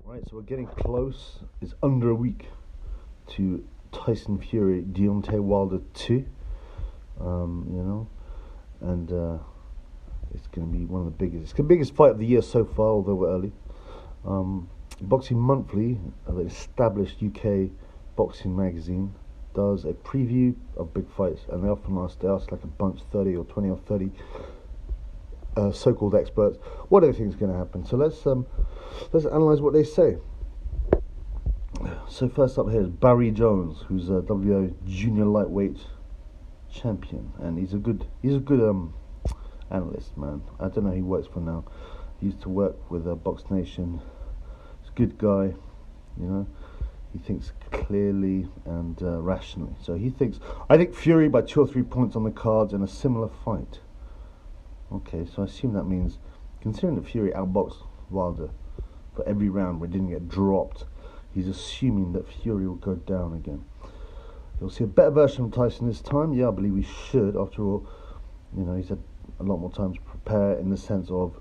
Right, so we're getting close. It's under a week to Tyson Fury, Deontay Wilder 2. And it's going to be one of the biggest. It's the biggest fight of the year so far, although we're early. Boxing Monthly, the established UK boxing magazine, does a preview of big fights, and they often ask like a bunch, 30 or 20 or 30 so-called experts, what do they think is going to happen? So let's analyse what they say. So first up here is Barry Jones, who's a WO junior lightweight champion, and he's a good analyst, man. I don't know who he works for now. He used to work with Box Nation. He's a good guy, you know. He thinks clearly and rationally. So I think Fury by 2 or 3 points on the cards in a similar fight. Okay, so I assume that means, considering that Fury outboxed Wilder for every round where he didn't get dropped, he's assuming that Fury will go down again. You'll see a better version of Tyson this time. Yeah, I believe we should. After all, he's had a lot more time to prepare, in the sense of,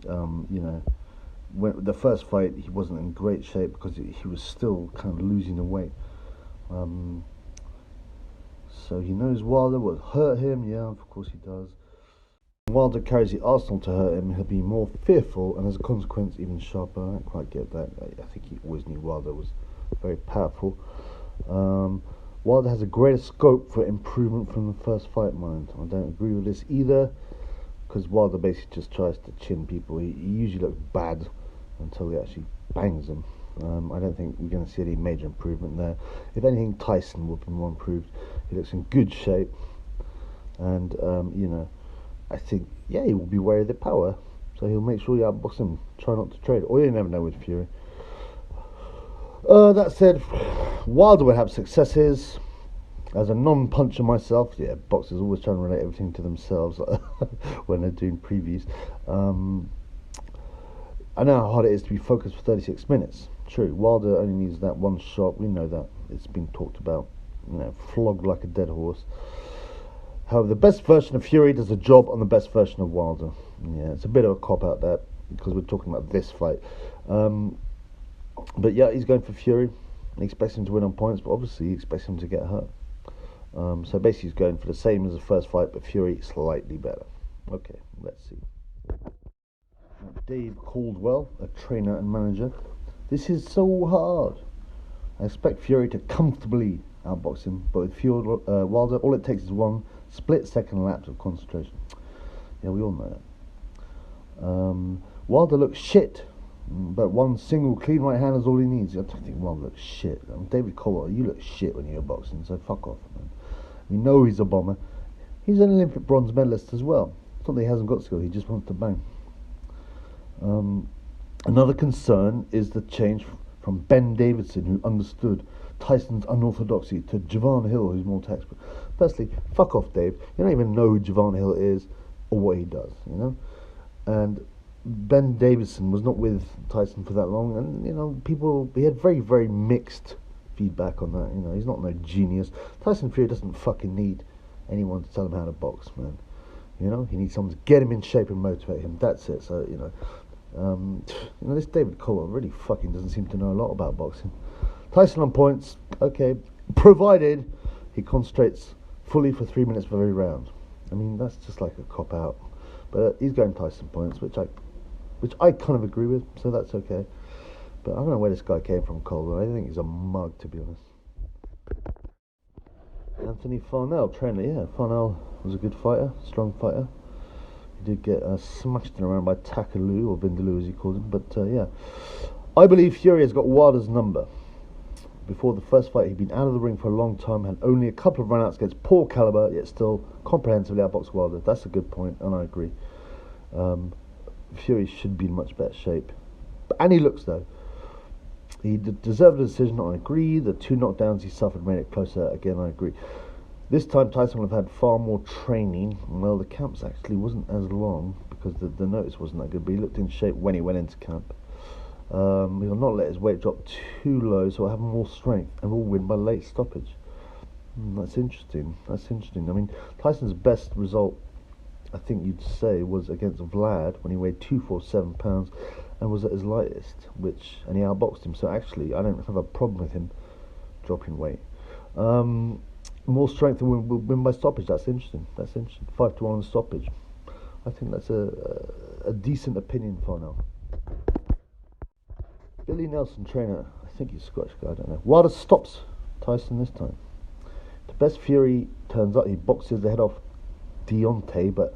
when the first fight he wasn't in great shape because he was still kind of losing the weight. So he knows Wilder will hurt him. Yeah, of course he does. Wilder carries the arsenal to hurt him. He'll be more fearful, and as a consequence, even sharper. I don't quite get that. I think he always knew Wilder was very powerful. Wilder has a greater scope for improvement from the first fight, mind. I don't agree with this either, because Wilder basically just tries to chin people. He usually looks bad until he actually bangs them. I don't think we're going to see any major improvement there. If anything, Tyson will be more improved. He looks in good shape, and I think, he will be wary of the power, so he'll make sure you outbox him. Try not to trade, or you never know with Fury. That said, Wilder will have successes. As a non-puncher myself, boxers always try and relate everything to themselves when they're doing previews. I know how hard it is to be focused for 36 minutes. True, Wilder only needs that one shot. We know that. It's been talked about. Flogged like a dead horse. However, the best version of Fury does a job on the best version of Wilder. Yeah, it's a bit of a cop-out there, because we're talking about this fight. But yeah, he's going for Fury. He expects him to win on points, but obviously he expects him to get hurt. So basically he's going for the same as the first fight, but Fury slightly better. Okay, let's see. Dave Caldwell, a trainer and manager. This is so hard. I expect Fury to comfortably outbox him, but with Wilder, all it takes is one split-second lapse of concentration. Yeah, we all know that. Wilder looks shit, but one single clean right hand is all he needs. I don't think Wilder looks shit. David Caldwell, you look shit when you're boxing, so fuck off, man. We know he's a bomber. He's an Olympic bronze medalist as well. It's not that he hasn't got skill, he just wants to bang. Another concern is the change from Ben Davison, who understood Tyson's unorthodoxy, to Javon Hill, who's more textbook. Firstly, fuck off, Dave. You don't even know who Javon Hill is or what he does, And Ben Davison was not with Tyson for that long, and he had very, very mixed feedback on that. He's not no genius. Tyson Fury doesn't fucking need anyone to tell him how to box, man. He needs someone to get him in shape and motivate him. That's it. So this David Caldwell really fucking doesn't seem to know a lot about boxing. Tyson on points, okay, provided he concentrates fully for 3 minutes for every round. I mean, that's just like a cop out. But he's going Tyson points, which I kind of agree with, so that's okay. But I don't know where this guy came from, Caldwell. I think he's a mug, to be honest. Anthony Farnell, trainer. Yeah, Farnell was a good fighter, strong fighter. He did get smashed around by Takaloo, or Vindaloo as he called him. But yeah, I believe Fury has got Wilder's number. Before the first fight, he'd been out of the ring for a long time, had only a couple of run-outs against poor caliber, yet still comprehensively outboxed Wilder. That's a good point, and I agree. Fury should be in much better shape. And he looks, though. He deserved a decision, I agree. The 2 knockdowns he suffered made it closer, again, I agree. This time Tyson will have had far more training. Well, the camps actually wasn't as long, because the notice wasn't that good, but he looked in shape when he went into camp. He'll not let his weight drop too low, so he'll have more strength and will win by late stoppage. That's interesting. I mean, Tyson's best result, I think you'd say, was against Vlad when he weighed 247 pounds and was at his lightest, and he outboxed him. So actually, I don't have a problem with him dropping weight. More strength and win by stoppage. That's interesting. 5-1 on stoppage. I think that's a decent opinion for now. Billy Nelson, trainer. I think he's Scottish guy. I don't know. Wilder stops Tyson this time. The best Fury turns out he boxes the head off Deontay, but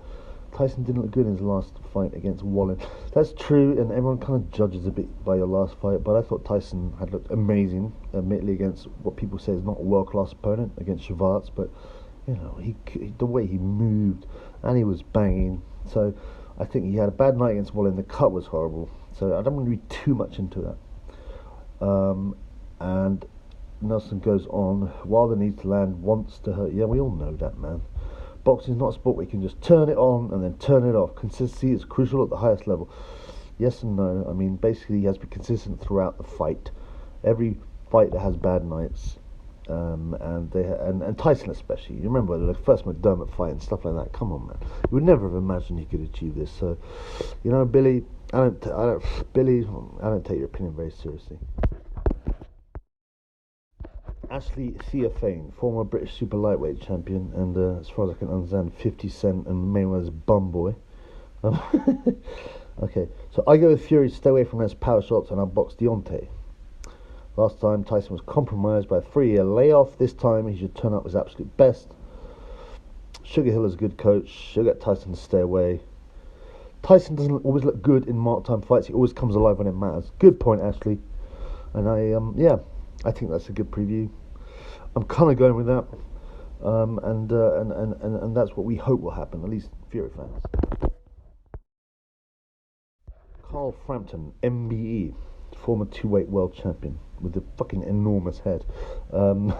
Tyson didn't look good in his last fight against Wallin. That's true, and everyone kind of judges a bit by your last fight, but I thought Tyson had looked amazing, admittedly, against what people say is not a world-class opponent, against Schwarz, but, you know, the way he moved, and he was banging, so I think he had a bad night against Wallin. The cut was horrible, so I don't want to read too much into that. And Nelson goes on, Wilder needs to land, wants to hurt. Yeah, we all know that, man. Boxing is not a sport where you can just turn it on and then turn it off. Consistency is crucial at the highest level. Yes and no. I mean, basically, he has to be consistent throughout the fight. Every fighter has bad nights, and Tyson especially. You remember the first McDermott fight and stuff like that. Come on, man. You would never have imagined he could achieve this. So, you know, Billy, I don't take your opinion very seriously. Ashley Theophane, former British super lightweight champion, and as far as I can understand, 50 Cent and Mayweather's bum boy. Okay, so I go with Fury to stay away from his power shots, and I'll box Deontay. Last time Tyson was compromised by a 3-year layoff. This time he should turn up his absolute best. Sugar Hill is a good coach. She'll get Tyson to stay away. Tyson doesn't always look good in mark time fights. He always comes alive when it matters. Good point, Ashley. And I think that's a good preview. I'm kind of going with that, and that's what we hope will happen. At least Fury fans. Carl Frampton, MBE, former 2-weight world champion with a fucking enormous head. Yeah,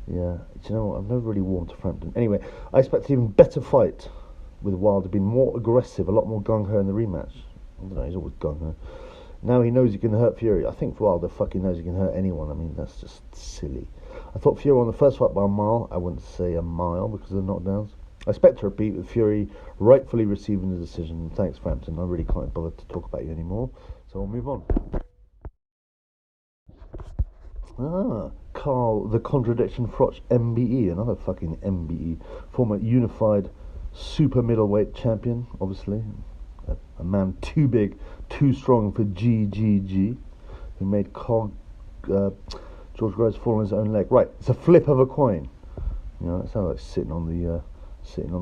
do you know what? I've never really warmed to Frampton. Anyway, I expect an even better fight with Wilder being more aggressive, a lot more gung-ho in the rematch. I don't know, he's always gung-ho. Now he knows he can hurt Fury. I think Wilder fucking knows he can hurt anyone. I mean, that's just silly. I thought Fury won the first fight by a mile. I wouldn't say a mile because of the knockdowns. I expect a repeat with Fury rightfully receiving the decision. Thanks, Frampton. I really can't bother to talk about you anymore. So we'll move on. Carl, the Contradiction Froch, MBE, another fucking MBE, former unified super middleweight champion, obviously. A man too big, too strong for GGG, who made George Groves fall on his own leg. Right, it's a flip of a coin. You know, it sounds like sitting on the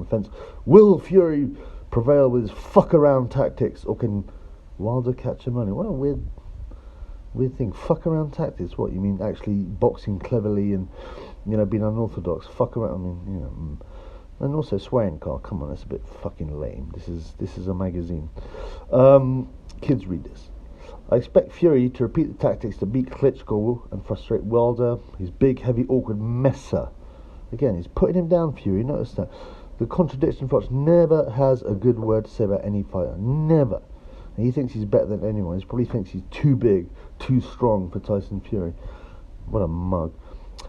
fence. Will Fury prevail with his fuck around tactics, or can Wilder catch him only? What a weird thing. Fuck around tactics. What you mean? Actually boxing cleverly and, you know, being unorthodox. Fuck around. I mean, you know. And also swearing, Carl. Come on, that's a bit fucking lame. This is a magazine. Kids read this. I expect Fury to repeat the tactics to beat Klitschko and frustrate Wilder. He's big, heavy, awkward messer. Again, he's putting him down, Fury. Notice that. The Contradiction Froch never has a good word to say about any fighter. Never. And he thinks he's better than anyone. He probably thinks he's too big, too strong for Tyson Fury. What a mug.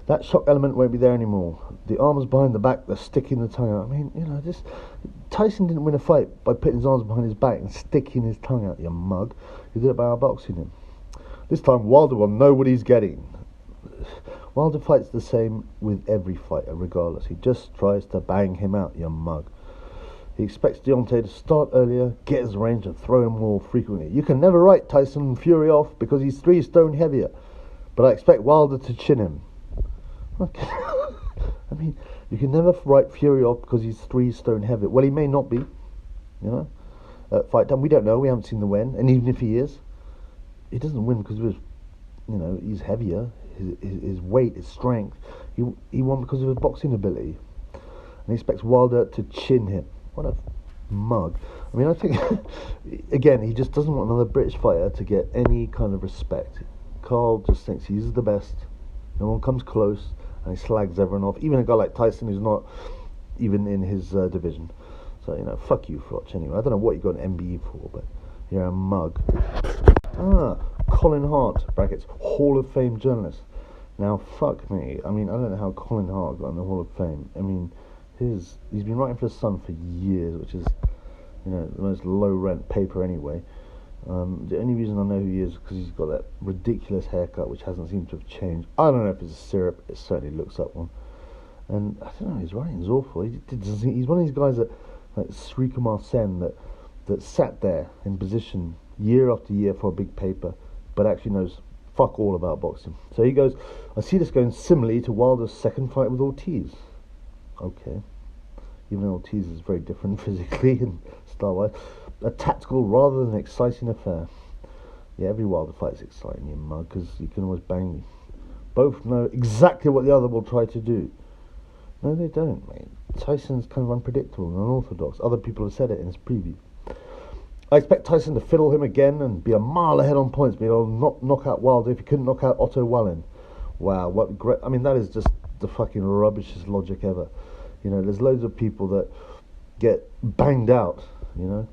That shock element won't be there anymore. The arms behind the back, the sticking the tongue out. I mean, you know, Tyson didn't win a fight by putting his arms behind his back and sticking his tongue out, you mug. He did it by outboxing him. This time Wilder will know what he's getting. Wilder fights the same with every fighter, regardless. He just tries to bang him out, you mug. He expects Deontay to start earlier, get his range, and throw him more frequently. You can never write Tyson Fury off because he's 3 stone heavier. But I expect Wilder to chin him. Okay. I mean, you can never write Fury off because he's 3 stone heavier. Well, he may not be, you know. Fight time, we don't know. We haven't seen the win. And even if he is, he doesn't win because of his, you know, he's heavier. His weight, his strength. He won because of his boxing ability. And he expects Wilder to chin him. What a mug. I mean, I think, again, he just doesn't want another British fighter to get any kind of respect. Carl just thinks he's the best. No one comes close, and he slags everyone off. Even a guy like Tyson, who's not even in his division. So, you know, fuck you, Froch, anyway. I don't know what you got an MBE for, but you're a mug. Colin Hart, brackets, Hall of Fame journalist. Now, fuck me. I mean, I don't know how Colin Hart got in the Hall of Fame. I mean, he's been writing for The Sun for years, which is, you know, the most low-rent paper anyway. The only reason I know who he is because he's got that ridiculous haircut which hasn't seemed to have changed. I don't know if it's a syrup. It certainly looks like one. And I don't know, his writing's awful. He's one of these guys that, like Srikumar Sen, that sat there in position year after year for a big paper, but actually knows fuck all about boxing. So he goes, I see this going similarly to Wilder's second fight with Ortiz. Okay. Even though Ortiz is very different physically and style-wise. A tactical rather than exciting affair. Yeah, every Wilder fight's exciting, you mug, because you can always bang me. Both know exactly what the other will try to do. No, they don't, mate. Tyson's kind of unpredictable and unorthodox. Other people have said it in his preview. I expect Tyson to fiddle him again and be a mile ahead on points, being able to knock out Wilder if he couldn't knock out Otto Wallin. Wow, what great... I mean, that is just the fucking rubbishest logic ever. You know, there's loads of people that get banged out, you know,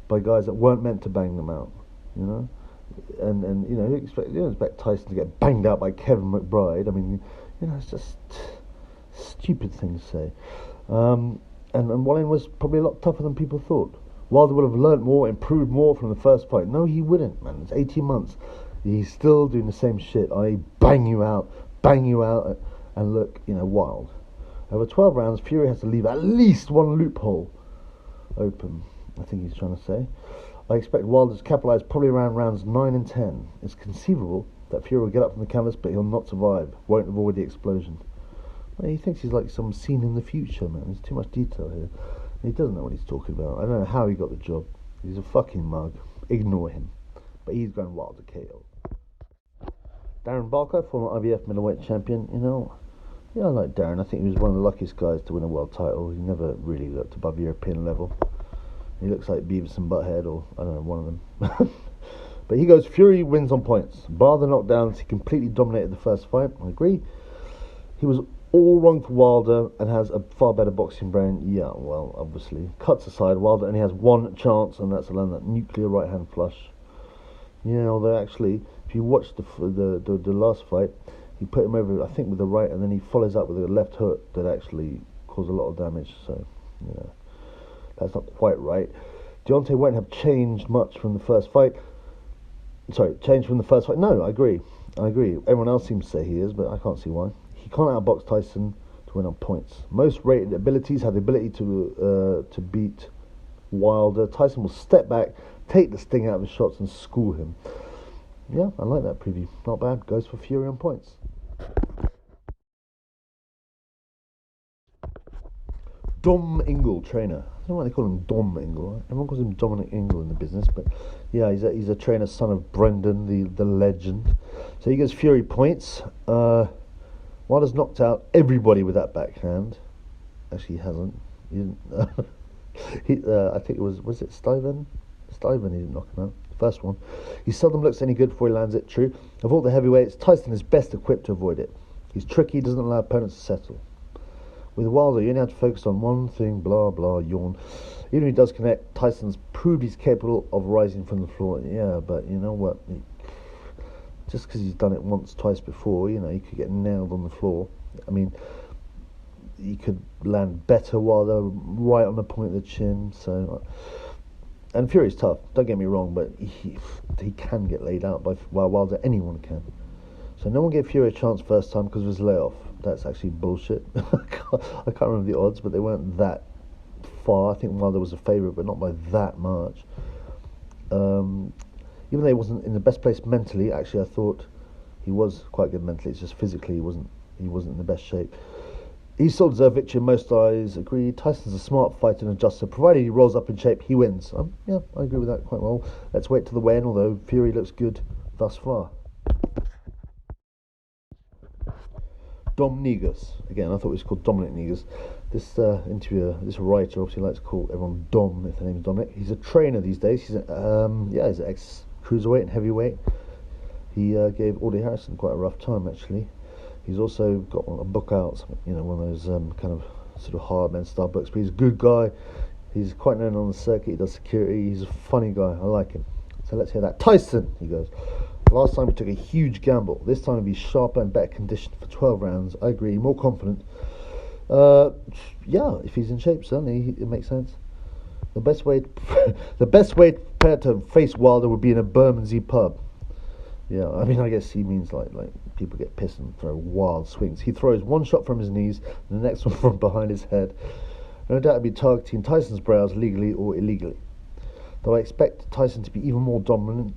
by guys that weren't meant to bang them out, you know. And you know, you expect Tyson to get banged out by Kevin McBride. I mean, you know, it's just stupid thing to say. And Wallin was probably a lot tougher than people thought. Wilder would have learnt more, improved more from the first fight. No, he wouldn't, man. It's 18 months. He's still doing the same shit. I bang you out, and look, you know, wild. Over 12 rounds, Fury has to leave at least one loophole open, I think he's trying to say. I expect Wilder to capitalise probably around rounds 9 and 10. It's conceivable that Fury will get up from the canvas, but he'll not survive, won't avoid the explosion. Well, he thinks he's like some scene in the future, man. There's too much detail here. He doesn't know what he's talking about. I don't know how he got the job. He's a fucking mug. Ignore him. But he's going Wilder KO. Darren Barker, former IBF middleweight champion. You know, yeah, I like Darren. I think he was one of the luckiest guys to win a world title. He never really looked above European level. He looks like Beavis and Butthead, or I don't know, one of them. But he goes, Fury wins on points. Bar the knockdowns, he completely dominated the first fight. I agree. He was all wrong for Wilder and has a far better boxing brain. Yeah, well, obviously. Cuts aside, Wilder only has one chance, and that's to land that nuclear right-hand flush. Yeah, although actually, if you watch the last fight, he put him over, I think, with the right, and then he follows up with a left hook that actually caused a lot of damage. So, you know, that's not quite right. Deontay won't have changed much from the first fight. Sorry, changed from the first fight. No, I agree. Everyone else seems to say he is, but I can't see why. He can't outbox Tyson to win on points. Most rated abilities have the ability to beat Wilder. Tyson will step back, take the sting out of his shots, and school him. Yeah, I like that preview. Not bad. Goes for Fury on points. Dom Ingle, trainer. I don't know why they call him Dom Ingle. Everyone calls him Dominic Ingle in the business, but yeah, he's a trainer, son of Brendan, the legend. So he goes Fury points. Wilder's knocked out everybody with that backhand. Actually, he hasn't. He didn't. I think it was it Stiven? Stiven, he didn't knock him out. First one. He seldom looks any good before he lands it. True. Of all the heavyweights, Tyson is best equipped to avoid it. He's tricky, doesn't allow opponents to settle. With Wilder, you only have to focus on one thing, blah, blah, yawn. Even if he does connect, Tyson's proved he's capable of rising from the floor. Yeah, but you know what? Just because he's done it once, twice before, you know, he could get nailed on the floor. I mean, he could land better Wilder right on the point of the chin. So, and Fury's tough, don't get me wrong, but he can get laid out by Wilder. Anyone can. So no one gave Fury a chance first time because of his layoff. That's actually bullshit. I can't remember the odds, but they weren't that far. I think Wilder was a favourite, but not by that much. Even though he wasn't in the best place mentally, actually I thought he was quite good mentally. It's just physically he wasn't in the best shape. He still deserved victory in most eyes. Agreed. Tyson's a smart fighter and adjuster. Provided he rolls up in shape, he wins. Yeah, I agree with that quite well. Let's wait till the weigh-in, although Fury looks good thus far. Dom Negus. Again, I thought it was called Dominic Negus. This interviewer, this writer, obviously likes to call everyone Dom if their name's Dominic. He's a trainer these days. He's an ex-cruiserweight and heavyweight. He gave Audie Harrison quite a rough time, actually. He's also got a book out, you know, one of those kind of sort of hard men style books. But he's a good guy. He's quite known on the circuit. He does security. He's a funny guy. I like him. So let's hear that. Tyson, he goes. Last time he took a huge gamble. This time he'll be sharper and better conditioned for 12 rounds. I agree, more confident. Yeah, if he's in shape, certainly, it makes sense. The best way, the best way to face Wilder would be in a Bermondsey pub. Yeah, I mean, I guess he means like people get pissed and throw wild swings. He throws one shot from his knees, and the next one from behind his head. No doubt he'll be targeting Tyson's brows legally or illegally. Though I expect Tyson to be even more dominant,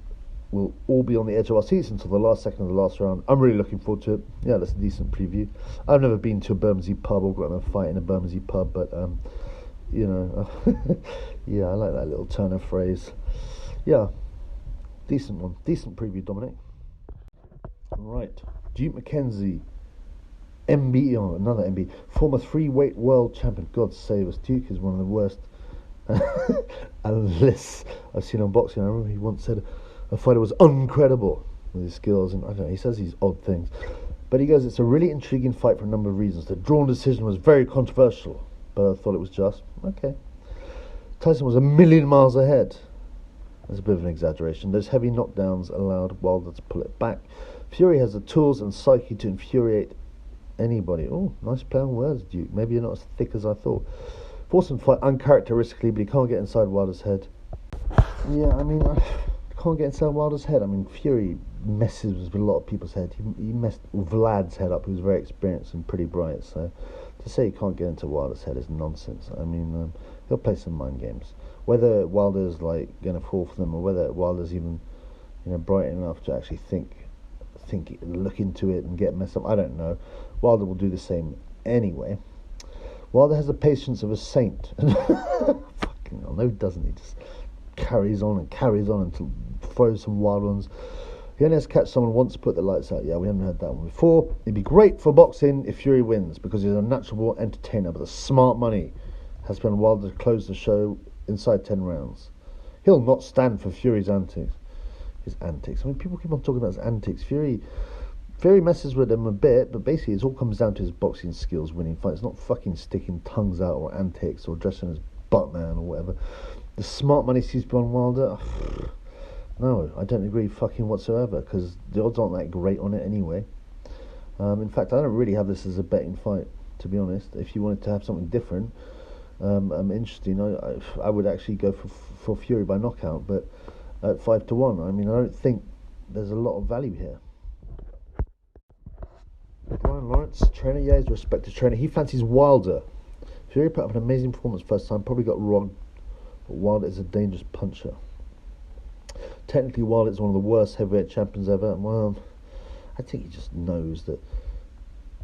we'll all be on the edge of our seats until the last second of the last round. I'm really looking forward to it. Yeah, that's a decent preview. I've never been to a Bermondsey pub or got in a fight in a Bermondsey pub, but you know, yeah, I like that little turn of phrase. Yeah, decent one. Decent preview, Dominic. Right, Duke McKenzie, MB, another MB, former 3-weight world champion. God save us, Duke is one of the worst analysts I've seen on boxing. I remember he once said a fighter was uncredible with his skills, and I don't know, he says these odd things. But he goes, it's a really intriguing fight for a number of reasons. The drawn decision was very controversial, but I thought it was just. Okay. Tyson was a million miles ahead. That's a bit of an exaggeration. Those heavy knockdowns allowed Wilder to pull it back. Fury has the tools and psyche to infuriate anybody. Oh, nice play on words, Duke. Maybe you're not as thick as I thought. Force him to fight uncharacteristically, but he can't get inside Wilder's head. Yeah, I mean, I can't get inside Wilder's head. I mean, Fury messes with a lot of people's head. He messed Vlad's head up, who was very experienced and pretty bright. So to say he can't get into Wilder's head is nonsense. I mean, he'll play some mind games. Whether Wilder's like going to fall for them, or whether Wilder's even, bright enough to actually look into it and get messed up, I don't know. Wilder will do the same anyway. Wilder has the patience of a saint. Fucking hell, no, doesn't he? Just carries on until throws some wild ones. He only has to catch someone once to put the lights out. Yeah, we haven't heard that one before. It'd be great for boxing if Fury wins, because he's a natural entertainer, but the smart money has been Wilder to close the show inside 10 rounds. He'll not stand for Fury's antics. His antics. I mean, people keep on talking about his antics. Fury messes with him a bit, but basically it all comes down to his boxing skills winning fights. It's not fucking sticking tongues out or antics or dressing as Buttman or whatever. The smart money seems beyond Wilder. No, I don't agree fucking whatsoever, because the odds aren't that great on it anyway. In fact, I don't really have this as a betting fight, to be honest. If you wanted to have something different, interesting, I would actually go for Fury by knockout, but at 5-1. I mean, I don't think there's a lot of value here. Brian Lawrence, trainer, yeah, he's a respected trainer. He fancies Wilder. Fury put up an amazing performance first time, probably got wrong, but Wilder is a dangerous puncher. Technically, Wilder is one of the worst heavyweight champions ever. Well, I think he just knows that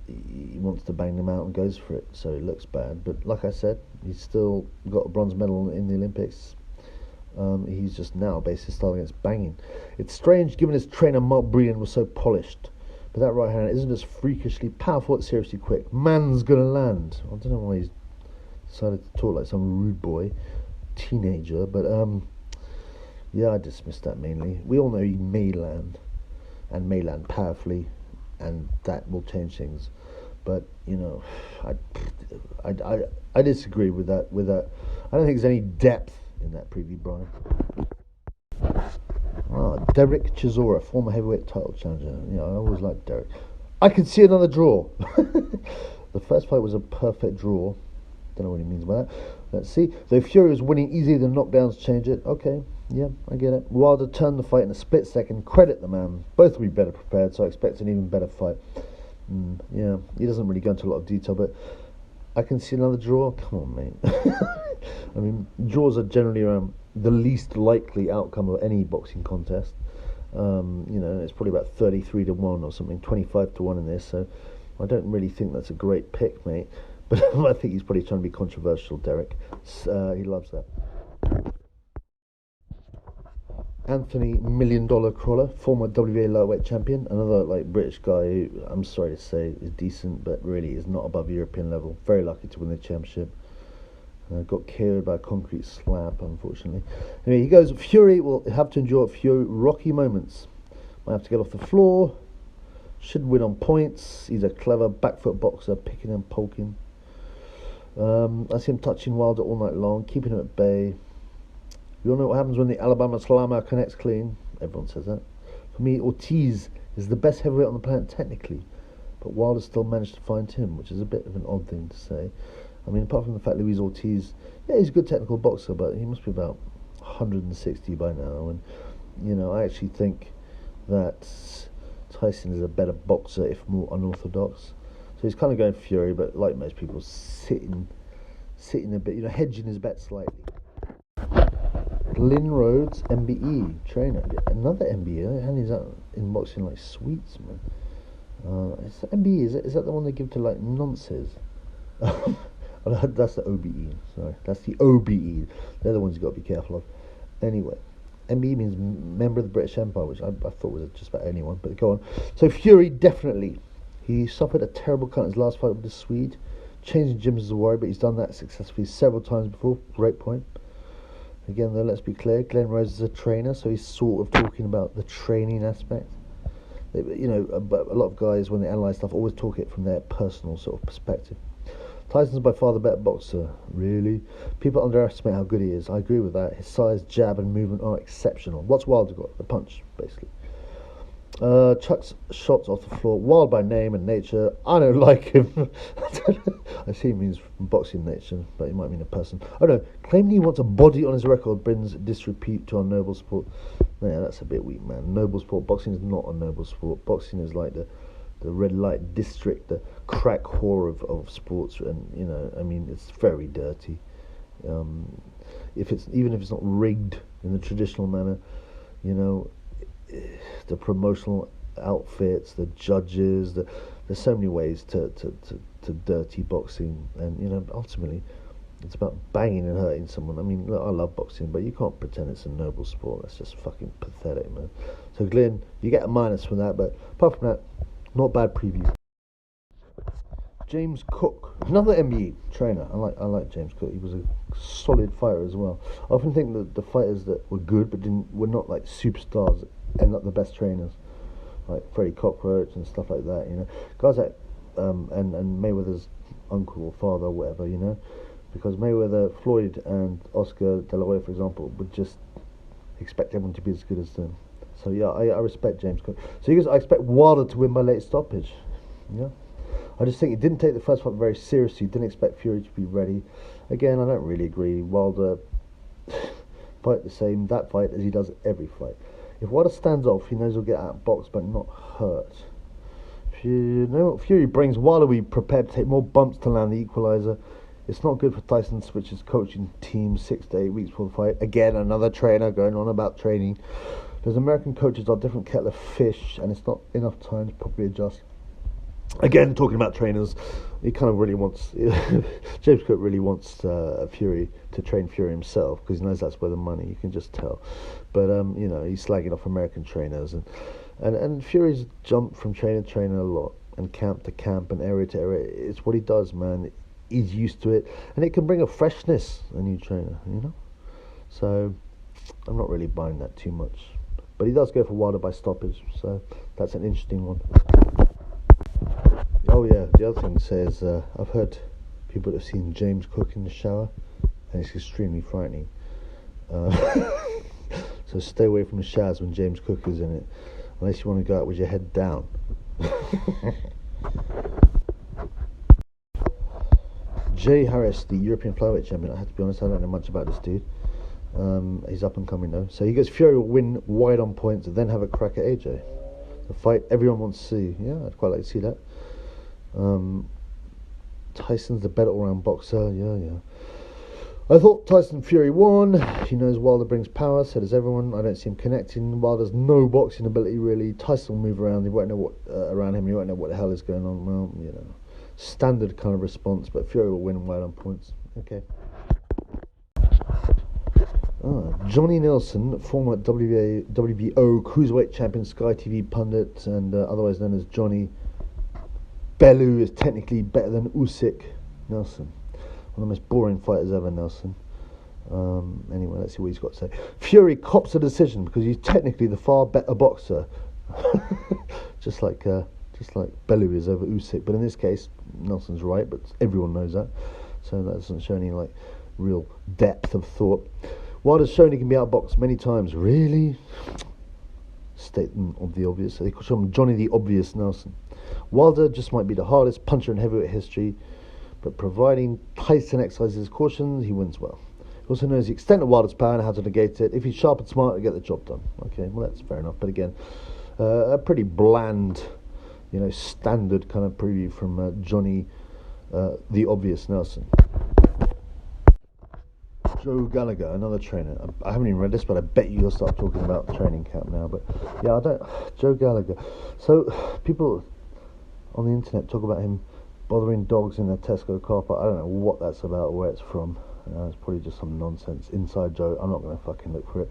he wants to bang them out and goes for it, so it looks bad. But like I said, he's still got a bronze medal in the Olympics. He's just now basically starting against banging. It's strange, given his trainer Mark Breeden was so polished, but that right hand isn't as freakishly powerful, it's seriously quick. Man's gonna land. I don't know why he's decided to talk like some rude boy, teenager, but yeah, I dismissed that mainly. We all know he may land, and may land powerfully, and that will change things. But I disagree with that. I don't think there's any depth in that preview, Brian. Derek Chisora, former heavyweight title challenger. I always liked Derek. I can see another draw. The first fight was a perfect draw. Don't know what he means by that. Let's see. Though Fury was winning easily, the knockdowns change it. Okay, yeah, I get it. Wilder turned the fight in a split second. Credit the man. Both will be better prepared, so I expect an even better fight. Yeah, he doesn't really go into a lot of detail, but I can see another draw. Come on, mate. I mean, draws are generally the least likely outcome of any boxing contest. It's probably about 33-1 or something, 25-1 in this, so I don't really think that's a great pick, mate. But I think he's probably trying to be controversial, Derek. He loves that. Anthony $1 Million Crawler, former WBA lightweight champion, another British guy who, I'm sorry to say, is decent, but really is not above European level. Very lucky to win the championship. Got killed by a concrete slab, unfortunately. Anyway, he goes, Fury will have to endure a few rocky moments. Might have to get off the floor. Should win on points. He's a clever back foot boxer, picking and poking. I see him touching Wilder all night long, keeping him at bay. We all know what happens when the Alabama Slammer connects clean. Everyone says that. For me, Ortiz is the best heavyweight on the planet technically, but Wilder still managed to find him, which is a bit of an odd thing to say. I mean, apart from the fact Luis Ortiz, yeah, he's a good technical boxer, but he must be about 160 by now. And I actually think that Tyson is a better boxer, if more unorthodox. So he's kind of going Fury, but like most people, sitting a bit, hedging his bet slightly. Glyn Rhodes, MBE trainer, another MBE, and he's out in boxing like sweets, man. Is that MBE? Is that the one they give to like nonces? That's the OBE. Sorry, that's the OBE. They're the ones you got to be careful of. Anyway, MBE means member of the British Empire, which I thought was just about anyone. But go on. So Fury definitely. He suffered a terrible cut in his last fight with the Swede. Changing gyms is a worry, but he's done that successfully several times before. Great point. Again, though, let's be clear. Glyn Rhodes is a trainer, so he's sort of talking about the training aspect. But a lot of guys, when they analyse stuff, always talk it from their personal sort of perspective. Tyson's by far the better boxer. Really? People underestimate how good he is. I agree with that. His size, jab and movement are exceptional. What's Wilder got? The punch, basically. Chucks shots off the floor. Wild by name and nature. I don't like him. I see he means from boxing nature, but he might mean a person. Oh no, claiming he wants a body on his record brings disrepute to our noble sport. Yeah, that's a bit weak, man. Noble sport. Boxing is not a noble sport. Boxing is like the red light district, the crack whore of sports, and I mean, it's very dirty. Even if it's not rigged in the traditional manner, the promotional outfits, the judges, there's so many ways to dirty boxing, and ultimately it's about banging and hurting someone. I mean, look, I love boxing, but you can't pretend it's a noble sport. That's just fucking pathetic, man. So Glyn, you get a minus from that, but apart from that, not bad preview. James Cook, another MBE trainer. I like James Cook. He was a solid fighter as well. I often think that the fighters that were good but were not like superstars end up the best trainers, like Freddie Cockroach and stuff like that. Guys like and Mayweather's uncle or father or whatever. Because Mayweather, Floyd, and Oscar De La Hoya, for example, would just expect everyone to be as good as them. So yeah, I respect James Cook. So I expect Wilder to win by late stoppage. Yeah. I just think he didn't take the first fight very seriously. Didn't expect Fury to be ready. Again, I don't really agree. Wilder fight the same that fight as he does every fight. If Wilder stands off, he knows he'll get outboxed but not hurt. Fury brings, Wilder will be prepared to take more bumps to land the equaliser. It's not good for Tyson to switch his coaching team 6 to 8 weeks before the fight. Again, another trainer going on about training. Those American coaches are a different kettle of fish, and it's not enough time to properly adjust. Again, talking about trainers, he kind of really wants James Cook really wants Fury to train Fury himself, because he knows that's where the money. You can just tell. But he's slagging off American trainers, and Fury's jumped from trainer to trainer a lot, and camp to camp and area to area. It's what he does, man. He's used to it, and it can bring a freshness, a new trainer. So I'm not really buying that too much. But he does go for Wilder by stoppage, so that's an interesting one. Oh yeah, the other thing says, I've heard people that have seen James Cook in the shower, and it's extremely frightening. So stay away from the showers when James Cook is in it, unless you want to go out with your head down. Jay Harris, the European flyweight champion. I have to be honest, I don't know much about this dude. He's up and coming though. So he goes, Fury will win wide on points and then have a crack at AJ. The fight everyone wants to see. Yeah, I'd quite like to see that. Tyson's the better all-round boxer. Yeah. I thought Tyson Fury won. He knows Wilder brings power, so does everyone. I don't see him connecting. Wilder's no boxing ability really. Tyson will move around. You won't know what around him. You won't know what the hell is going on. Well, standard kind of response. But Fury will win wide on points. Okay. Johnny Nelson, former WBO cruiserweight champion, Sky TV pundit, and otherwise known as Johnny Bellew, is technically better than Usyk. Nelson, one of the most boring fighters ever. Nelson. Anyway, let's see what he's got to say. Fury cops a decision because he's technically the far better boxer, just like Bellew is over Usyk. But in this case, Nelson's right, but everyone knows that, so that doesn't show any real depth of thought. Wilder's shown he can be outboxed many times. Really? Statement of the obvious. They call him Johnny the Obvious Nelson. Wilder just might be the hardest puncher in heavyweight history, but providing Tyson exercises cautions, he wins well. He also knows the extent of Wilder's power and how to negate it. If he's sharp and smart, he'll get the job done. Okay, well, that's fair enough. But again, a pretty bland, standard kind of preview from Johnny, the obvious Nelson. Joe Gallagher, another trainer. I haven't even read this, but I bet you'll start talking about training camp now. But yeah, Joe Gallagher. So people on the internet talk about him bothering dogs in a Tesco car park. I don't know what that's about or where it's from. It's probably just some nonsense inside joke. I'm not going to fucking look for it.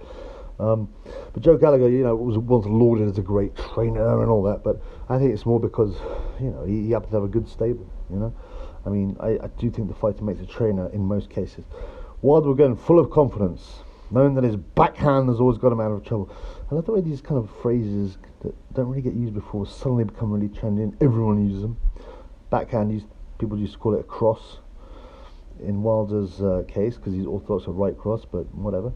But Joe Gallagher, was once lauded as a great trainer and all that. But I think it's more because he happens to have a good stable. I mean, I do think the fighter makes a trainer in most cases. Wilder again, full of confidence, knowing that his backhand has always got him out of trouble. I love the way these kind of phrases that don't really get used before suddenly become really trendy and everyone uses them. Backhand, people used to call it a cross. In Wilder's case, because he's orthodox of right cross, but whatever.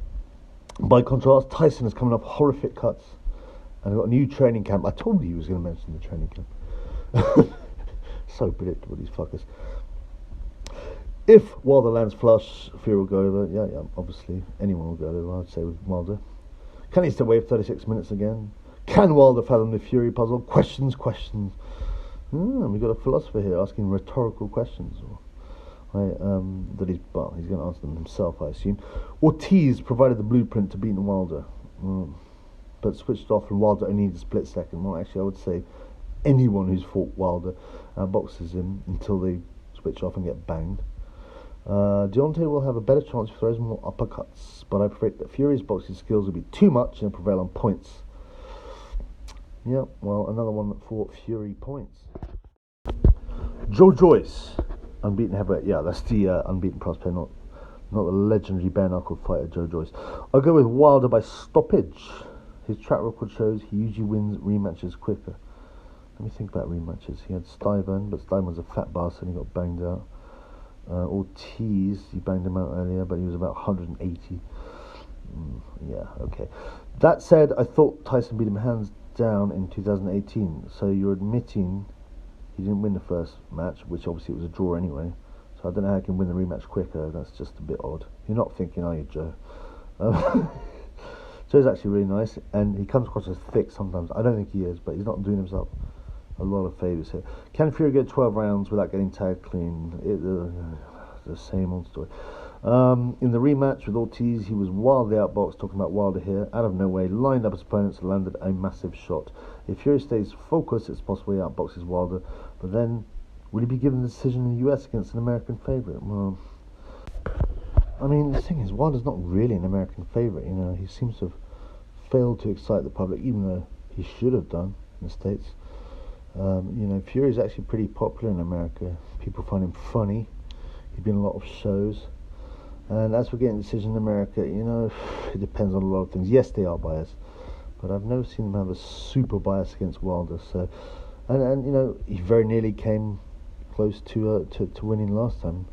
By contrast, Tyson is coming off horrific cuts and got a new training camp. I told you he was going to mention the training camp. So predictable, these fuckers. If Wilder lands flush, Fury will go over. Yeah, obviously. Anyone will go over, I'd say, with Wilder. Can he stay away for 36 minutes again? Can Wilder fathom the Fury puzzle? Questions. We've got a philosopher here asking rhetorical questions. That he's going to answer them himself, I assume. Ortiz provided the blueprint to beat Wilder. But switched off and Wilder only needs a split second. Well, actually, I would say anyone who's fought Wilder boxes him until they switch off and get banged. Deontay will have a better chance if he throws more uppercuts, but I predict that Fury's boxing skills will be too much and prevail on points. Yeah, well, another one for Fury points. Joe Joyce, unbeaten heavyweight. Yeah, that's the unbeaten prospect, not the legendary bare-knuckle fighter Joe Joyce. I'll go with Wilder by stoppage. His track record shows he usually wins rematches quicker. Let me think about rematches. He had Stiven, but Stiven was a fat bastard and he got banged out. Ortiz, he banged him out earlier, but he was about 180. Yeah, okay. That said, I thought Tyson beat him hands down in 2018, so you're admitting he didn't win the first match, which obviously it was a draw anyway, so I don't know how he can win the rematch quicker. That's just a bit odd. You're not thinking, are you, Joe? Joe's actually really nice, and he comes across as thick sometimes. I don't think he is, but he's not doing himself a lot of favours here. Can Fury get 12 rounds without getting tagged clean? The same old story. In the rematch with Ortiz, he was wildly outboxed, talking about Wilder here, out of nowhere, lined up his opponents and landed a massive shot. If Fury stays focused, it's possible he outboxes Wilder, but then, will he be given the decision in the US against an American favourite? Well, I mean, the thing is, Wilder's not really an American favourite, he seems to have failed to excite the public, even though he should have done in the States. Fury's actually pretty popular in America. People find him funny. He's been in a lot of shows. And as for getting a decision in America, it depends on a lot of things. Yes, they are biased, but I've never seen them have a super bias against Wilder. So, and he very nearly came close to winning last time.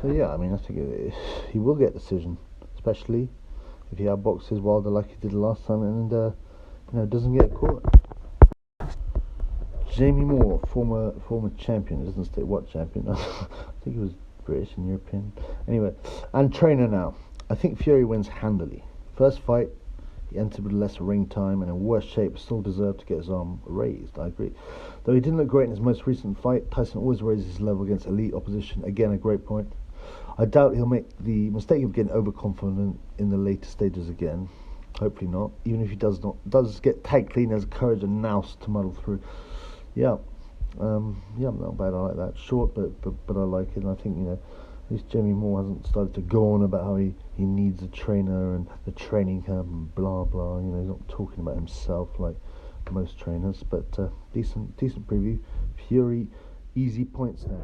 So yeah, I mean, I think he will get a decision, especially if he outboxes Wilder like he did last time, and doesn't get caught. Jamie Moore, former champion, it doesn't state what champion. I think he was British and European. Anyway, and trainer now. I think Fury wins handily. First fight, he entered with less ring time and in worse shape, still deserved to get his arm raised, I agree. Though he didn't look great in his most recent fight, Tyson always raises his level against elite opposition. Again, a great point. I doubt he'll make the mistake of getting overconfident in the later stages again. Hopefully not. Even if he does get tagged clean, has courage and nous to muddle through. Yeah, not bad. I like that. Short, but I like it. And I think at least Jamie Moore hasn't started to go on about how he needs a trainer and the training camp and blah blah. He's not talking about himself like most trainers. But decent preview. Fury, easy points now.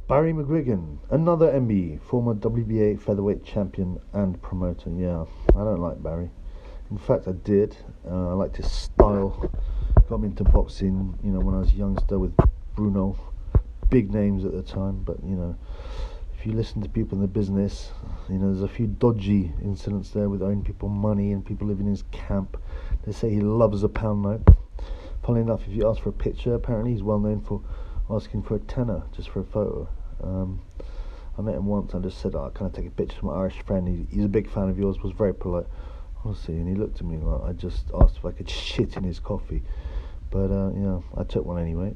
Barry McGuigan, another MBE, former WBA featherweight champion and promoter. Yeah, I don't like Barry. In fact, I did. I liked his style. Got me into boxing, when I was a youngster with Bruno. Big names at the time, but, if you listen to people in the business, there's a few dodgy incidents there with owing people money and people living in his camp. They say he loves a pound note. Funnily enough, if you ask for a picture, apparently he's well known for asking for a tenner just for a photo. I met him once. I just said, can I take a picture of my Irish friend? He's a big fan of yours. Was very polite, honestly. And he looked at me like I just asked if I could shit in his coffee. But I took one anyway.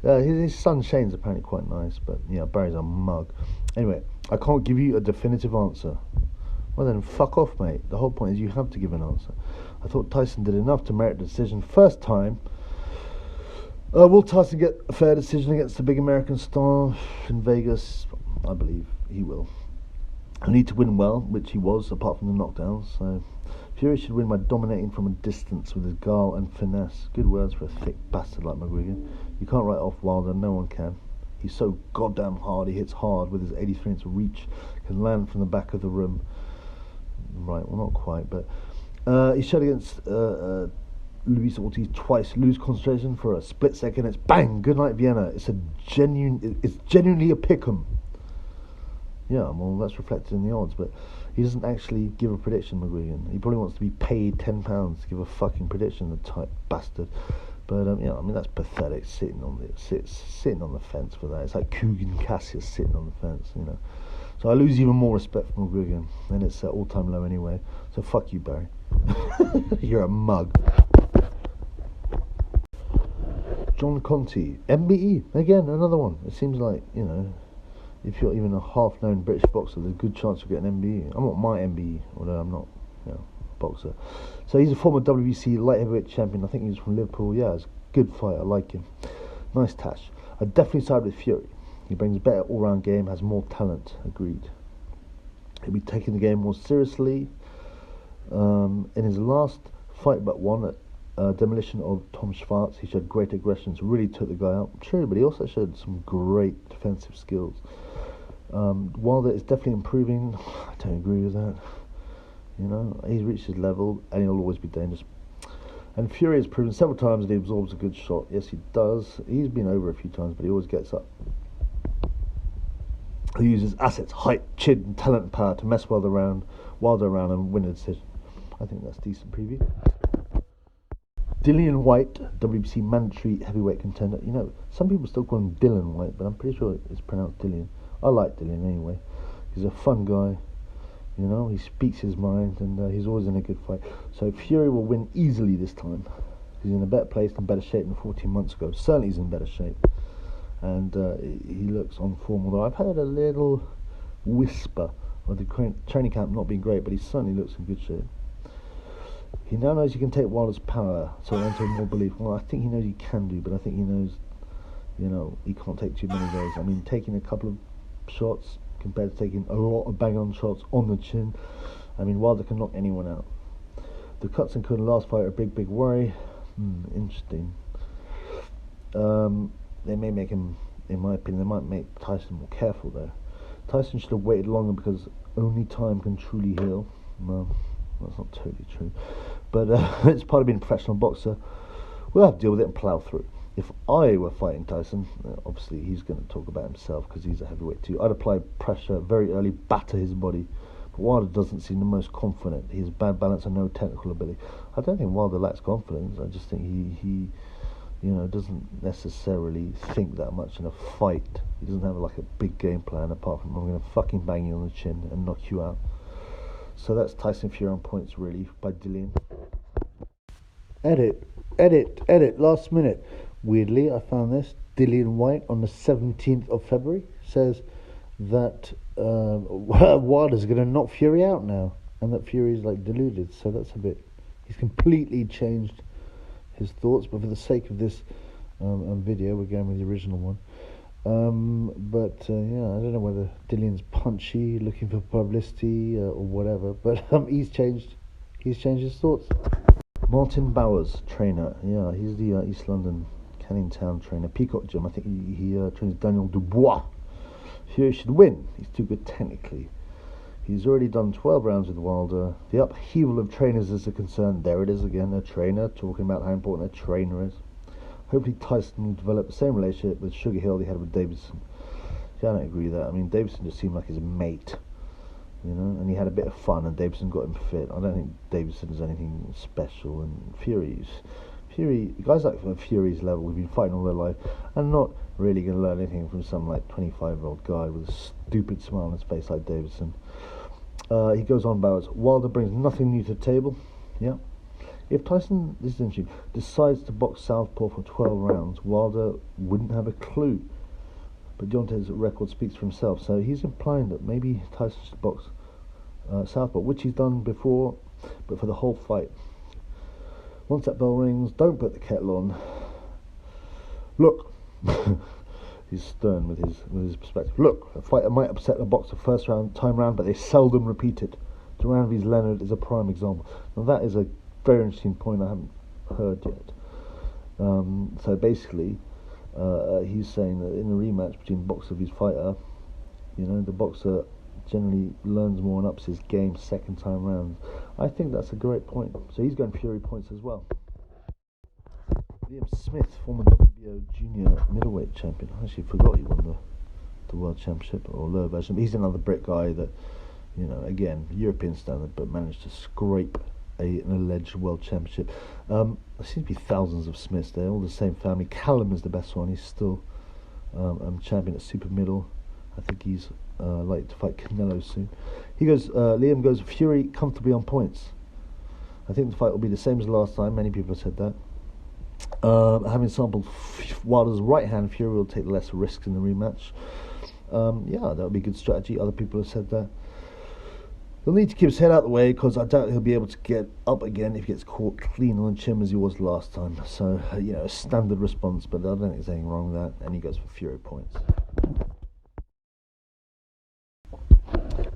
His son Shane's apparently quite nice, but Barry's a mug. Anyway, I can't give you a definitive answer. Well then, fuck off, mate. The whole point is you have to give an answer. I thought Tyson did enough to merit the decision first time. Will Tyson get a fair decision against the big American star in Vegas? I believe he will. I need to win well, which he was, apart from the knockdowns. So Fury should win by dominating from a distance with his guile and finesse. Good words for a thick bastard like McGregor. You can't write off Wilder, no one can. He's so goddamn hard, he hits hard with his 83-inch reach, can land from the back of the room. Right, well not quite, but he showed against Luis Ortiz twice, lose concentration for a split second, it's bang, good night Vienna. It's genuinely a pick'em. Yeah, well that's reflected in the odds, but he doesn't actually give a prediction, McGuigan. He probably wants to be paid £10 to give a fucking prediction, the type bastard. But that's pathetic, sitting on the fence for that. It's like Kugan Cassius sitting on the fence, So I lose even more respect for McGuigan, and it's at all-time low anyway. So fuck you, Barry. You're a mug. John Conti, MBE, again, another one. It seems like, if you're even a half-known British boxer, there's a good chance you'll get an MBE. I want my MBE, although I'm not, a boxer. So he's a former WBC light heavyweight champion. I think he's from Liverpool. Yeah, he's a good fighter. I like him. Nice tash. I'd definitely side with Fury. He brings a better all-round game, has more talent. Agreed. He'll be taking the game more seriously. In his last fight but one at demolition of Tom Schwartz, he showed great aggression, so really took the guy out. True, but he also showed some great defensive skills. Wilder is definitely improving. I don't agree with that. He's reached his level and he'll always be dangerous. And Fury has proven several times that he absorbs a good shot. Yes, he does. He's been over a few times, but he always gets up. He uses assets, height, chin, and talent and power to mess Wilder around and win a decision. I think that's a decent preview. Dillian White, WBC mandatory heavyweight contender. Some people still call him Dylan White, but I'm pretty sure it's pronounced Dillian. I like Dillian anyway. He's a fun guy. He speaks his mind, and he's always in a good fight. So Fury will win easily this time. He's in a better place and better shape than 14 months ago. Certainly he's in better shape. And he looks on form, although I've heard a little whisper of the training camp not being great, but he certainly looks in good shape. He now knows he can take Wilder's power, so enter more belief. Well, I think he knows he can do, but I think he knows, he can't take too many days. Taking a couple of shots compared to taking a lot of bang-on shots on the chin. Wilder can knock anyone out. The cuts and couldn't last fight are a big worry. Interesting. They may make him, in my opinion, they might make Tyson more careful though. Tyson should have waited longer because only time can truly heal. No, that's not totally true. But it's part of being a professional boxer. We'll have to deal with it and plough through. If I were fighting Tyson, obviously he's going to talk about himself because he's a heavyweight too. I'd apply pressure very early, batter his body. But Wilder doesn't seem the most confident. He has bad balance and no technical ability. I don't think Wilder lacks confidence. I just think he doesn't necessarily think that much in a fight. He doesn't have a big game plan apart from I'm going to fucking bang you on the chin and knock you out. So that's Tyson Fury on points really by Dillian. Edit, last minute. Weirdly, I found this. Dillian White on the 17th of February says that Wilder's going to knock Fury out now, and that Fury's deluded. So that's a bit. He's completely changed his thoughts, but for the sake of this video, we're going with the original one. I don't know whether Dillian's punchy, looking for publicity or whatever, but he's changed his thoughts. Martin Bowers, trainer. Yeah, he's the East London Canning Town trainer. Peacock Gym. I think he trains Daniel Dubois. Fury should win. He's too good technically. He's already done 12 rounds with Wilder. The upheaval of trainers is a concern. There it is again, a trainer talking about how important a trainer is. Hopefully Tyson will develop the same relationship with Sugar Hill he had with Davidson. See, I don't agree with that. Davidson just seemed like his mate, and he had a bit of fun and Davidson got him fit. I don't think Davidson is anything special, and Fury's Fury, guys like Fury's level, who've been fighting all their life, and not really going to learn anything from some like 25-year-old guy with a stupid smile on his face like Davidson. He goes on about Wilder brings nothing new to the table. Yeah. If Tyson, this is interesting, decides to box southpaw for 12 rounds, Wilder wouldn't have a clue. But Deontay's record speaks for himself, so he's implying that maybe Tyson should box southpaw, which he's done before, but for the whole fight. Once that bell rings, don't put the kettle on. Look, he's stern with his perspective. Look, a fighter might upset a boxer first time round, but they seldom repeat it. Duran vs Leonard is a prime example. Now that is a very interesting point I haven't heard yet. So basically, he's saying that in a rematch between boxer vs fighter, the boxer generally learns more and ups his game second time round. I think that's a great point. So he's going Fury points as well. Liam Smith, former WBO junior middleweight champion. I actually forgot he won the world championship or lower version. He's another Brit guy that, again, European standard, but managed to scrape an alleged world championship. There seems to be thousands of Smiths. They're all the same family. Callum is the best one. He's still champion at super middle. I think he's likely to fight Canelo soon. He goes. Liam goes. Fury comfortably on points. I think the fight will be the same as last time. Many people have said that. Having sampled Wilder's right hand, Fury will take less risks in the rematch. Yeah, that would be a good strategy. Other people have said that. He'll need to keep his head out of the way because I doubt he'll be able to get up again if he gets caught clean on the chin as he was last time. So, a standard response, but I don't think there's anything wrong with that. And he goes for Fury points.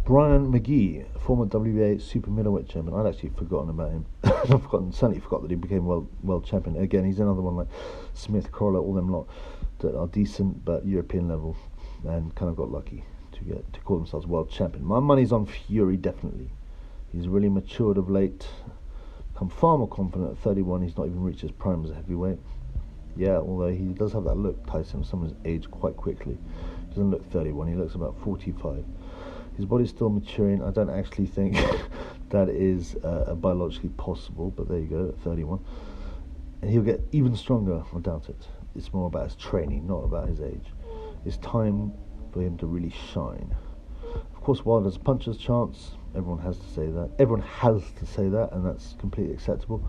Brian McGee, former WBA super middleweight champion. I'd actually forgotten about him. Certainly forgot that he became world champion. Again, he's another one like Smith, Corolla, all them lot that are decent but European level and kind of got lucky to call themselves world champion. My money's on Fury, definitely. He's really matured of late, become far more confident at 31. He's not even reached his prime as a heavyweight. Yeah, although he does have that look, Tyson, someone's aged quite quickly. He doesn't look 31, he looks about 45. His body's still maturing. I don't actually think that is biologically possible, but there you go, at 31. And he'll get even stronger, I doubt it. It's more about his training, not about his age. It's time for him to really shine. Of course, Wilder's a puncher's chance. Everyone has to say that, and that's completely acceptable.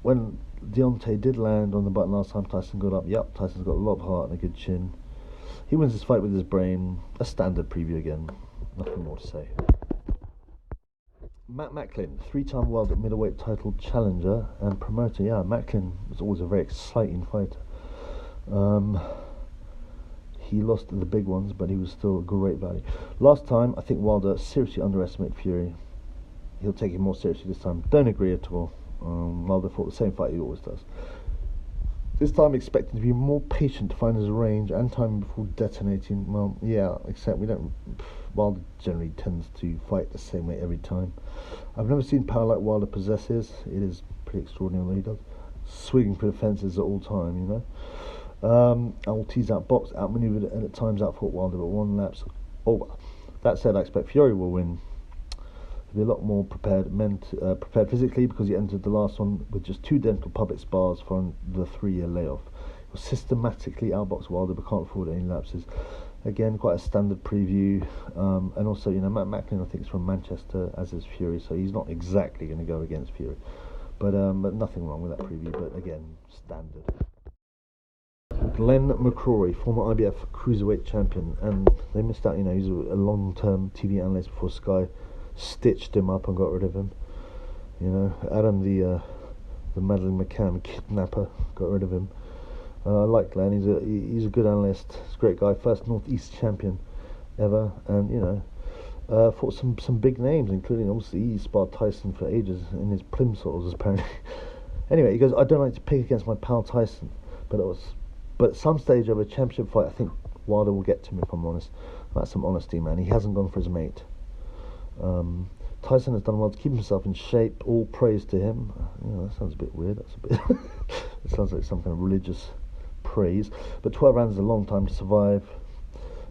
When Deontay did land on the button last time, Tyson got up. Yep, Tyson's got a lot of heart and a good chin. He wins this fight with his brain. A standard preview again. Nothing more to say. Matt Macklin, three-time world middleweight title challenger and promoter. Yeah, Macklin was always a very exciting fighter. He lost the big ones, but he was still a great value. Last time, I think Wilder seriously underestimated Fury. He'll take it more seriously this time. Don't agree at all. Wilder fought the same fight he always does. This time, expecting to be more patient to find his range and time before detonating. Well, yeah, except Wilder generally tends to fight the same way every time. I've never seen power like Wilder possesses. It is pretty extraordinary what he does. Swinging for the fences at all time, I will tease out, box, outmaneuvered, and at times outfought Wilder, but one lap's over. That said, I expect Fury will win. He'll be a lot more prepared physically because he entered the last one with just 2 dental public spars for the 3-year layoff. He'll systematically outbox Wilder, but can't afford any lapses. Again, quite a standard preview. And also, Matt Macklin, I think, is from Manchester, as is Fury, so he's not exactly going to go against Fury. But nothing wrong with that preview, but again, standard. Glenn McCrory, former IBF cruiserweight champion, and they missed out. He's a long-term TV analyst before Sky stitched him up and got rid of him. Adam, the Madeleine McCann kidnapper, got rid of him. I like Glenn. He's a good analyst. He's a great guy. First Northeast champion ever, and fought some big names, including obviously he sparred Tyson for ages in his plimsolls apparently. Anyway, he goes, I don't like to pick against my pal Tyson, but at some stage of a championship fight, I think Wilder will get to him, if I'm honest. That's some honesty, man. He hasn't gone for his mate. Tyson has done well to keep himself in shape. All praise to him. That sounds a bit weird. It sounds like some kind of religious praise. But 12 rounds is a long time to survive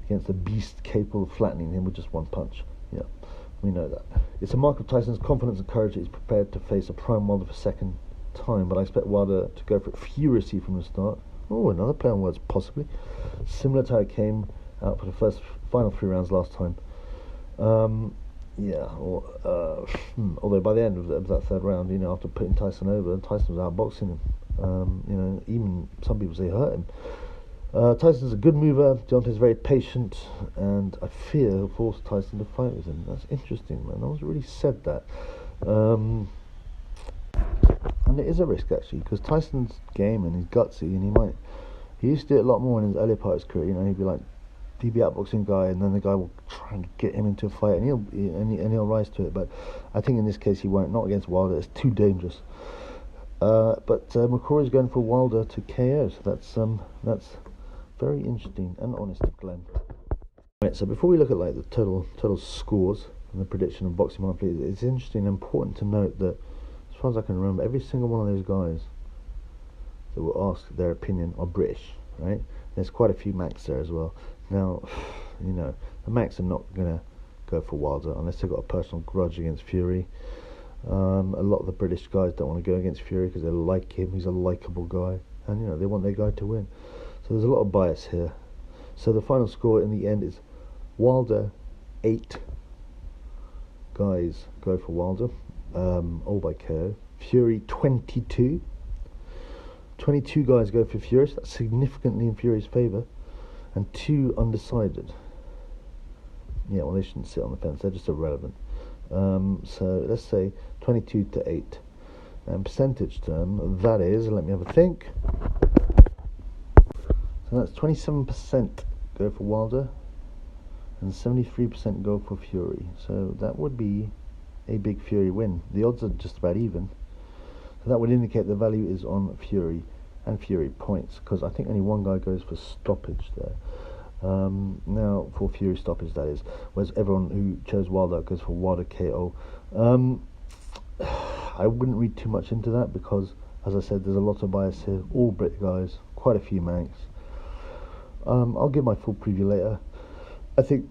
against a beast capable of flattening him with just one punch. Yeah, we know that. It's a mark of Tyson's confidence and courage that he's prepared to face a prime Wilder for second time, but I expect Wilder to go for it furiously from the start. Oh, another play on words, possibly. Similar to how it came out for the final 3 rounds last time. Although by the end of that 3rd round, after putting Tyson over, Tyson was outboxing him. Even some people say hurt him. Tyson's a good mover. Deontay's very patient, and I fear he'll force Tyson to fight with him. That's interesting, man. No one's really said that. And it is a risk, actually, because Tyson's game and he's gutsy, and he used to do it a lot more in his earlier part of his career. He'd be outboxing a guy, and then the guy will try and get him into a fight, and he'll rise to it. But I think in this case he won't. Not against Wilder. It's too dangerous. But McCrory's going for Wilder to KO. So that's very interesting and honest of Glenn. Right, so before we look at the total scores and the prediction of Boxing Monthly, it's interesting and important to note that, as far as I can remember, every single one of those guys that were asked their opinion are British, right? There's quite a few Macs there as well. Now, the Macs are not going to go for Wilder unless they've got a personal grudge against Fury. A lot of the British guys don't want to go against Fury because they like him. He's a likeable guy, and they want their guy to win. So there's a lot of bias here. So the final score in the end is Wilder 8 guys go for Wilder, all by KO. Fury 22. 22 guys go for Fury, so that's significantly in Fury's favour, and 2 undecided. Yeah, well, they shouldn't sit on the fence, they're just irrelevant. So let's say 22 to 8. And percentage term, that is, let me have a think. So that's 27% go for Wilder and 73% go for Fury. So that would be a big Fury win. The odds are just about even. So that would indicate the value is on Fury and Fury points, because I think only one guy goes for stoppage there. Now, for Fury stoppage, that is. Whereas everyone who chose Wilder goes for Wilder KO. I wouldn't read too much into that because, as I said, there's a lot of bias here. All Brit guys, quite a few Manx. I'll give my full preview later. I think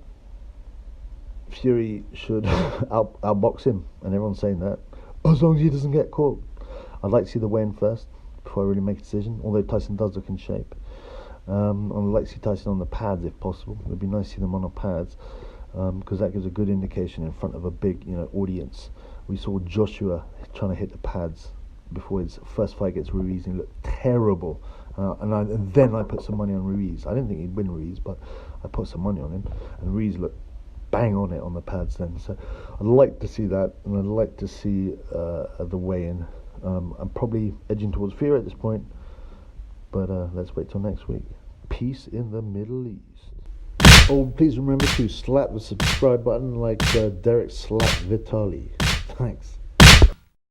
Fury should outbox him, and everyone's saying that, as long as he doesn't get caught. I'd like to see the weigh-in first before I really make a decision, although Tyson does look in shape. I'd like to see Tyson on the pads if possible. It'd be nice to see them on the pads, because that gives a good indication in front of a big audience. We saw Joshua trying to hit the pads before his first fight against Ruiz, and he looked terrible. And then I put some money on Ruiz. I didn't think he'd win Ruiz, but I put some money on him, and Ruiz looked bang on it on the pads then. So I'd like to see that, and I'd like to see the weigh-in. I'm probably edging towards Fury at this point, but let's wait till next week. Peace in the Middle East. Oh, please remember to slap the subscribe button like Derek slapped Vitali. Thanks.